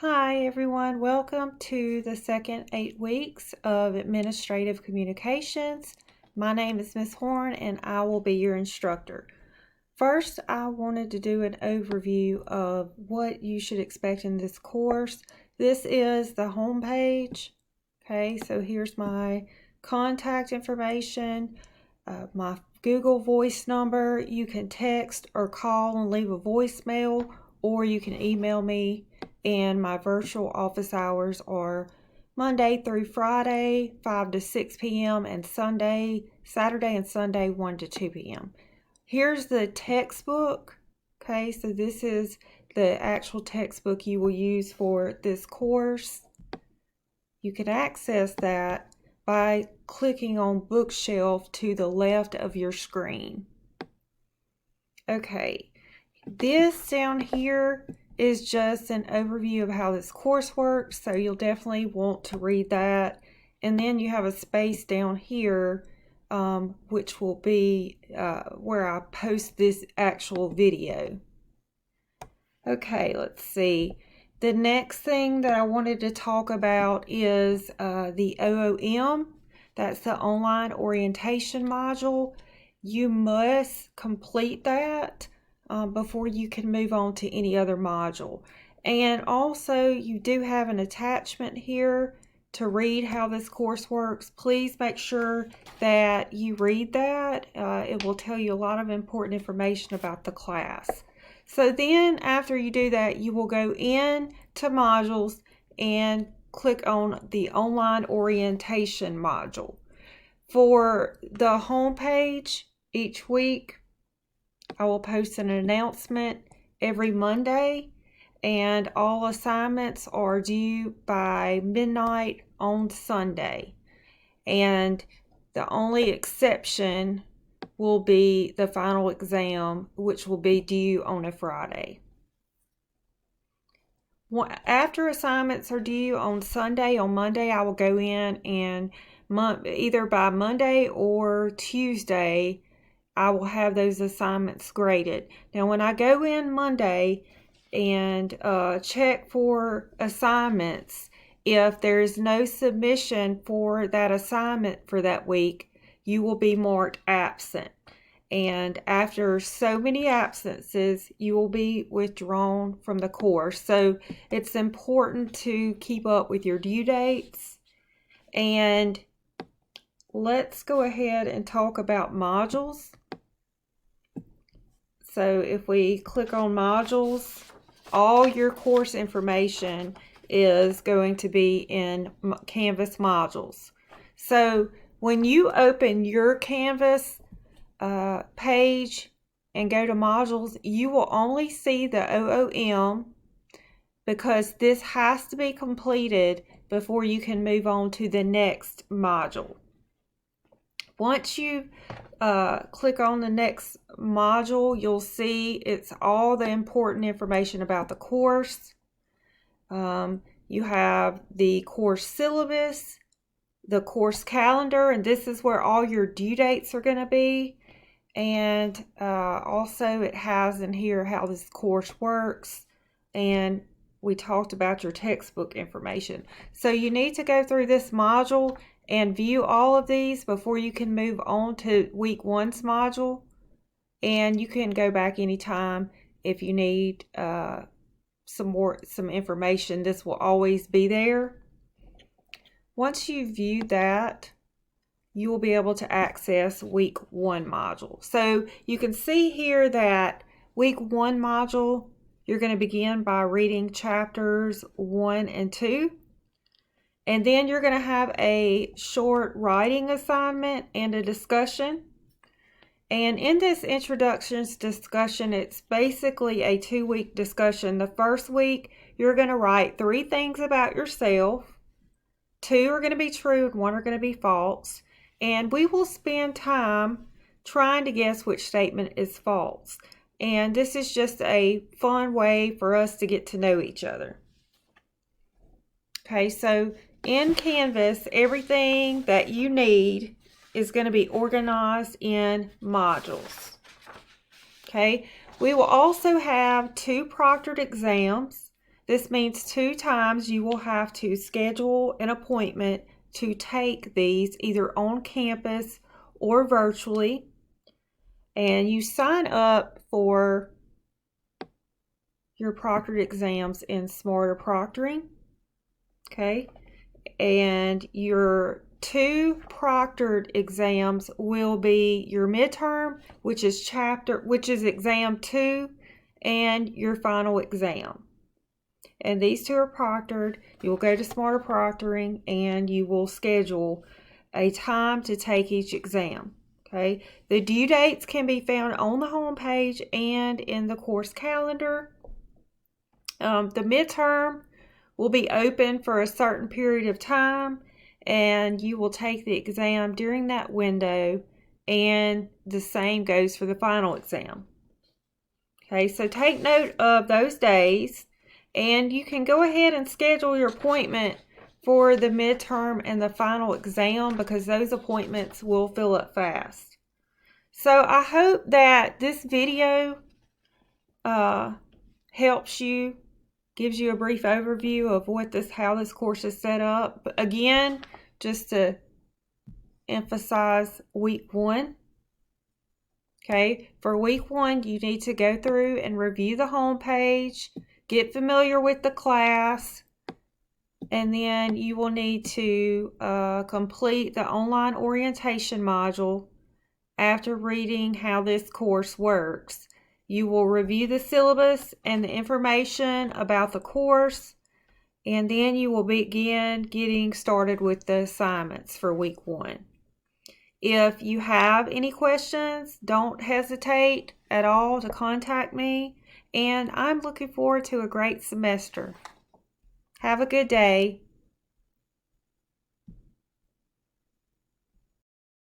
Hi everyone, welcome to the second 8 weeks of Administrative Communications. My name is Ms. Horn and I will be your instructor. First, I wanted to do an overview of what you should expect in this course. This is the home page. Okay, so here's my contact information, my Google Voice number. You can text or call and leave a voicemail, or you can email me. And my virtual office hours are Monday through Friday, 5 to 6 p.m. and Saturday and Sunday, 1 to 2 p.m. Here's the textbook. Okay, so this is the actual textbook you will use for this course. You can access that by clicking on bookshelf to the left of your screen. Okay, this down here is just an overview of how this course works, so you'll definitely want to read that. And then you have a space down here which will be where I post this actual video. Okay, let's see. The next thing that I wanted to talk about is the OOM. That's the Online Orientation Module. You must complete that before you can move on to any other module. And also you do have an attachment here to read how this course works. Please make sure that you read that. It will tell you a lot of important information about the class. So then after you do that, you will go in to modules and click on the Online Orientation module. For the home page each week, I will post an announcement every Monday, and all assignments are due by midnight on Sunday. And the only exception will be the final exam, which will be due on a Friday. After assignments are due on Sunday, on Monday I will go in and either by Monday or Tuesday I will have those assignments graded. Now when I go in Monday and check for assignments, if there is no submission for that assignment for that week, you will be marked absent. And after so many absences, you will be withdrawn from the course. So it's important to keep up with your due dates. And let's go ahead and talk about modules. So if we click on modules, all your course information is going to be in Canvas modules. So when you open your Canvas page and go to modules, you will only see the OOM because this has to be completed before you can move on to the next module. Once you click on the next module, you'll see it's all the important information about the course. You have the course syllabus, the course calendar, and this is where all your due dates are going to be. And also it has in here how this course works, and we talked about your textbook information. So you need to go through this module and view all of these before you can move on to week 1's module. And you can go back anytime if you need some information. This will always be there. Once you view that, you will be able to access week 1 module. So you can see here that week 1 module, you're going to begin by reading chapters 1 and 2. And then you're going to have a short writing assignment and a discussion. And in this introductions discussion, it's basically a 2-week discussion. The first week, you're going to write 3 things about yourself. 2 are going to be true and 1 are going to be false. And we will spend time trying to guess which statement is false. And this is just a fun way for us to get to know each other. Okay, so in Canvas, everything that you need is going to be organized in modules. Okay, we will also have 2 proctored exams. This means 2 times you will have to schedule an appointment to take these either on campus or virtually. And you sign up for your proctored exams in Smarter Proctoring. Okay. And your 2 proctored exams will be your midterm, which is exam 2, and your final exam. And these 2 are proctored. You will go to Smarter Proctoring and you will schedule a time to take each exam. Okay. The due dates can be found on the home page and in the course calendar. The midterm will be open for a certain period of time, and you will take the exam during that window, and the same goes for the final exam. Okay, so take note of those days, and you can go ahead and schedule your appointment for the midterm and the final exam because those appointments will fill up fast. So I hope that this video helps you, gives you a brief overview of how this course is set up. But again, just to emphasize week 1. Okay, for week 1, you need to go through and review the home page, get familiar with the class, and then you will need to complete the online orientation module after reading how this course works. You will review the syllabus and the information about the course, and then you will begin getting started with the assignments for week 1. If you have any questions, don't hesitate at all to contact me, and I'm looking forward to a great semester. Have a good day.